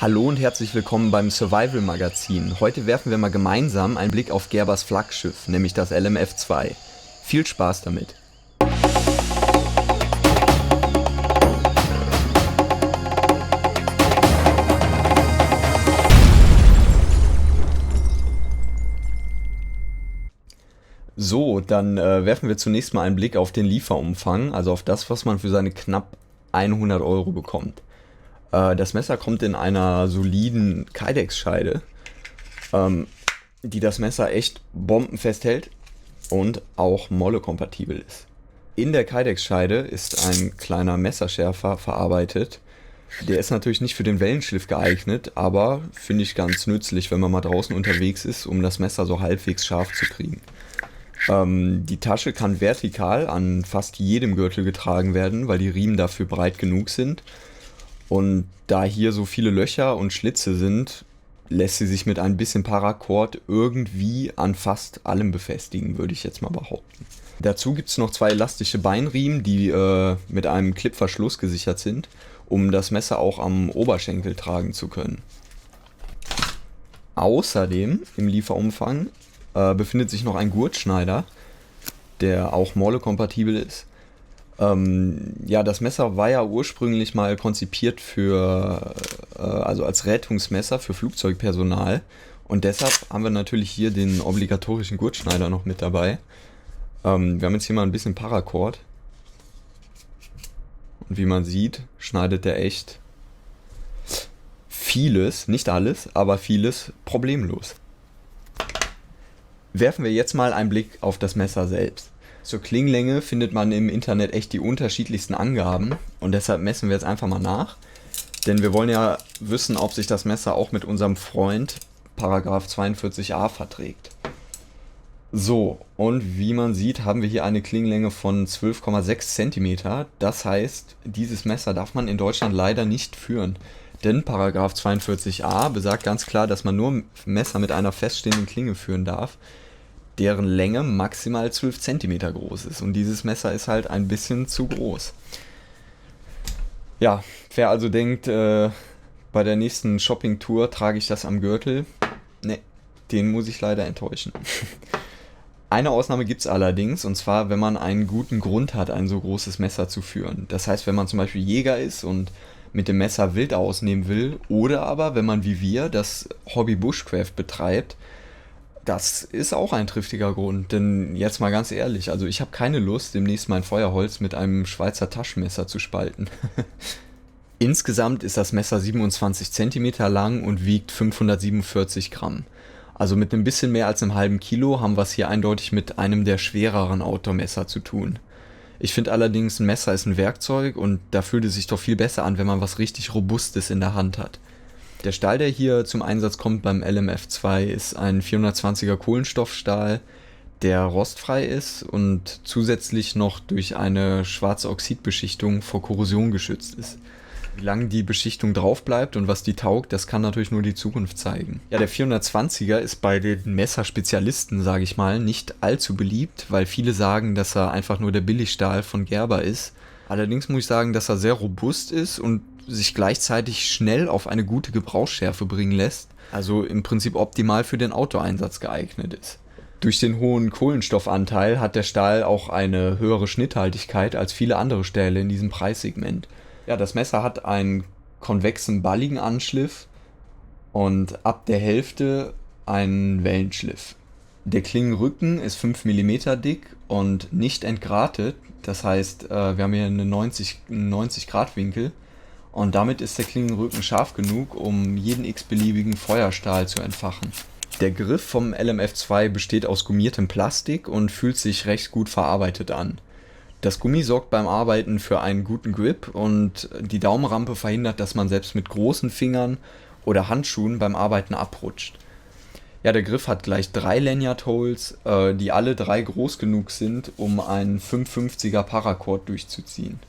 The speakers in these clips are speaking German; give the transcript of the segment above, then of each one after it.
Hallo und herzlich willkommen beim Survival Magazin. Heute werfen wir mal gemeinsam einen Blick auf Gerbers Flaggschiff, nämlich das LMF2. Viel Spaß damit! So, dann werfen wir zunächst mal einen Blick auf den Lieferumfang, also auf das, was man für seine knapp 100 Euro bekommt. Das Messer kommt in einer soliden Kydex-Scheide, die das Messer echt bombenfest hält und auch Molle-kompatibel ist. In der Kydex-Scheide ist ein kleiner Messerschärfer verarbeitet. Der ist natürlich nicht für den Wellenschliff geeignet, aber finde ich ganz nützlich, wenn man mal draußen unterwegs ist, um das Messer so halbwegs scharf zu kriegen. Die Tasche kann vertikal an fast jedem Gürtel getragen werden, weil die Riemen dafür breit genug sind. Und da hier so viele Löcher und Schlitze sind, lässt sie sich mit ein bisschen Paracord irgendwie an fast allem befestigen, würde ich jetzt mal behaupten. Dazu gibt es noch zwei elastische Beinriemen, die mit einem Clipverschluss gesichert sind, um das Messer auch am Oberschenkel tragen zu können. Außerdem im Lieferumfang befindet sich noch ein Gurtschneider, der auch Molle-kompatibel ist. Das Messer war ja ursprünglich mal konzipiert also als Rettungsmesser für Flugzeugpersonal, und deshalb haben wir natürlich hier den obligatorischen Gurtschneider noch mit dabei. Wir haben jetzt hier mal ein bisschen Paracord, und wie man sieht, schneidet der echt vieles, nicht alles, aber vieles problemlos. Werfen wir jetzt mal einen Blick auf das Messer selbst. Zur Klingenlänge findet man im Internet echt die unterschiedlichsten Angaben, und deshalb messen wir jetzt einfach mal nach, denn wir wollen ja wissen, ob sich das Messer auch mit unserem Freund Paragraph 42a verträgt. So, und wie man sieht, haben wir hier eine Klingenlänge von 12,6 cm. Das heißt, dieses Messer darf man in Deutschland leider nicht führen, denn Paragraph 42a besagt ganz klar, dass man nur Messer mit einer feststehenden Klinge führen darf, deren Länge maximal 12 cm groß ist. Und dieses Messer ist halt ein bisschen zu groß. Ja, wer also denkt, bei der nächsten Shopping-Tour trage ich das am Gürtel, ne, den muss ich leider enttäuschen. Eine Ausnahme gibt es allerdings, und zwar, wenn man einen guten Grund hat, ein so großes Messer zu führen. Das heißt, wenn man zum Beispiel Jäger ist und mit dem Messer Wild ausnehmen will, oder aber, wenn man wie wir das Hobby Bushcraft betreibt. Das ist auch ein triftiger Grund, denn jetzt mal ganz ehrlich, also ich habe keine Lust, demnächst mein Feuerholz mit einem Schweizer Taschenmesser zu spalten. Insgesamt ist das Messer 27 cm lang und wiegt 547 Gramm. Also mit ein bisschen mehr als einem halben Kilo haben wir es hier eindeutig mit einem der schwereren Outdoor-Messer zu tun. Ich finde allerdings, ein Messer ist ein Werkzeug, und da fühlt es sich doch viel besser an, wenn man was richtig Robustes in der Hand hat. Der Stahl, der hier zum Einsatz kommt beim LMF2, ist ein 420er Kohlenstoffstahl, der rostfrei ist und zusätzlich noch durch eine schwarze Oxidbeschichtung vor Korrosion geschützt ist. Wie lange die Beschichtung drauf bleibt und was die taugt, das kann natürlich nur die Zukunft zeigen. Ja, der 420er ist bei den Messerspezialisten, sage ich mal, nicht allzu beliebt, weil viele sagen, dass er einfach nur der Billigstahl von Gerber ist. Allerdings muss ich sagen, dass er sehr robust ist und sich gleichzeitig schnell auf eine gute Gebrauchsschärfe bringen lässt, also im Prinzip optimal für den Outdoor-Einsatz geeignet ist. Durch den hohen Kohlenstoffanteil hat der Stahl auch eine höhere Schnitthaltigkeit als viele andere Stähle in diesem Preissegment. Ja, das Messer hat einen konvexen, balligen Anschliff und ab der Hälfte einen Wellenschliff. Der Klingenrücken ist 5 mm dick und nicht entgratet, das heißt, wir haben hier einen 90 Grad Winkel. Und damit ist der Klingenrücken scharf genug, um jeden x-beliebigen Feuerstahl zu entfachen. Der Griff vom LMF2 besteht aus gummiertem Plastik und fühlt sich recht gut verarbeitet an. Das Gummi sorgt beim Arbeiten für einen guten Grip, und die Daumenrampe verhindert, dass man selbst mit großen Fingern oder Handschuhen beim Arbeiten abrutscht. Ja, der Griff hat gleich 3 Lanyard-Holes, die alle 3 groß genug sind, um einen 550er Paracord durchzuziehen.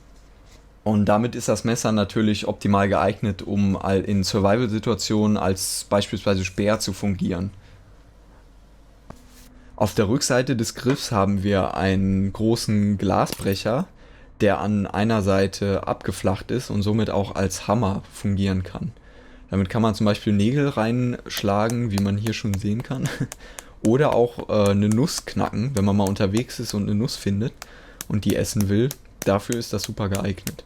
Und damit ist das Messer natürlich optimal geeignet, um in Survival-Situationen als beispielsweise Speer zu fungieren. Auf der Rückseite des Griffs haben wir einen großen Glasbrecher, der an einer Seite abgeflacht ist und somit auch als Hammer fungieren kann. Damit kann man zum Beispiel Nägel reinschlagen, wie man hier schon sehen kann. Oder auch eine Nuss knacken, wenn man mal unterwegs ist und eine Nuss findet und die essen will. Dafür ist das super geeignet.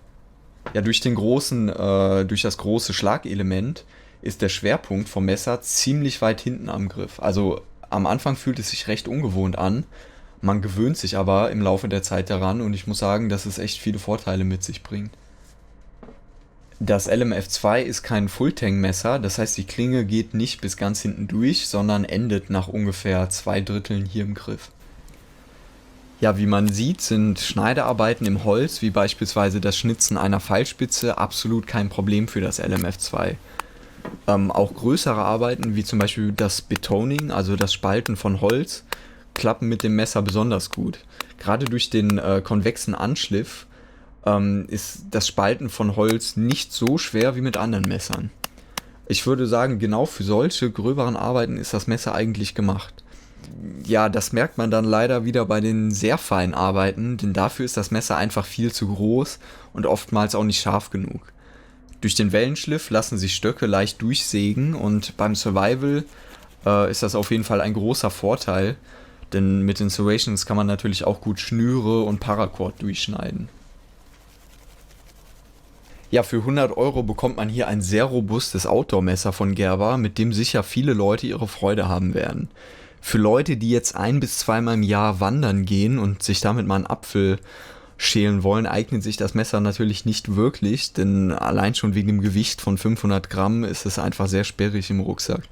Ja, durch das große Schlagelement ist der Schwerpunkt vom Messer ziemlich weit hinten am Griff. Also am Anfang fühlt es sich recht ungewohnt an. Man gewöhnt sich aber im Laufe der Zeit daran und ich muss sagen, dass es echt viele Vorteile mit sich bringt. Das LMF2 ist kein Fulltang-Messer, das heißt die Klinge geht nicht bis ganz hinten durch, sondern endet nach ungefähr 2/3 hier im Griff. Ja, wie man sieht, sind Schneidearbeiten im Holz, wie beispielsweise das Schnitzen einer Pfeilspitze, absolut kein Problem für das LMF2. Auch größere Arbeiten, wie zum Beispiel das Betoning, also das Spalten von Holz, klappen mit dem Messer besonders gut. Gerade durch den konvexen Anschliff ist das Spalten von Holz nicht so schwer wie mit anderen Messern. Ich würde sagen, genau für solche gröberen Arbeiten ist das Messer eigentlich gemacht. Ja, das merkt man dann leider wieder bei den sehr feinen Arbeiten, denn dafür ist das Messer einfach viel zu groß und oftmals auch nicht scharf genug. Durch den Wellenschliff lassen sich Stöcke leicht durchsägen und beim Survival ist das auf jeden Fall ein großer Vorteil, denn mit den Serrations kann man natürlich auch gut Schnüre und Paracord durchschneiden. Ja, für 100 € bekommt man hier ein sehr robustes Outdoor-Messer von Gerber, mit dem sicher viele Leute ihre Freude haben werden. Für Leute, die jetzt 1- bis zweimal im Jahr wandern gehen und sich damit mal einen Apfel schälen wollen, eignet sich das Messer natürlich nicht wirklich, denn allein schon wegen dem Gewicht von 500 Gramm ist es einfach sehr sperrig im Rucksack.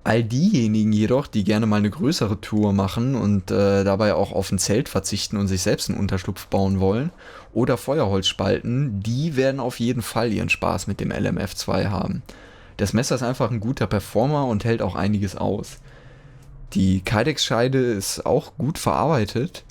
All diejenigen jedoch, die gerne mal eine größere Tour machen und dabei auch auf ein Zelt verzichten und sich selbst einen Unterschlupf bauen wollen oder Feuerholz spalten, die werden auf jeden Fall ihren Spaß mit dem LMF2 haben. Das Messer ist einfach ein guter Performer und hält auch einiges aus. Die Kydex-Scheide ist auch gut verarbeitet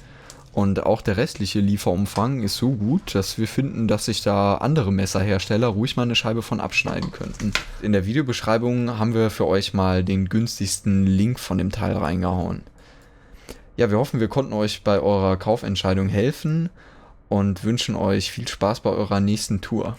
und auch der restliche Lieferumfang ist so gut, dass wir finden, dass sich da andere Messerhersteller ruhig mal eine Scheibe von abschneiden könnten. In der Videobeschreibung haben wir für euch mal den günstigsten Link von dem Teil reingehauen. Ja, wir hoffen, wir konnten euch bei eurer Kaufentscheidung helfen und wünschen euch viel Spaß bei eurer nächsten Tour.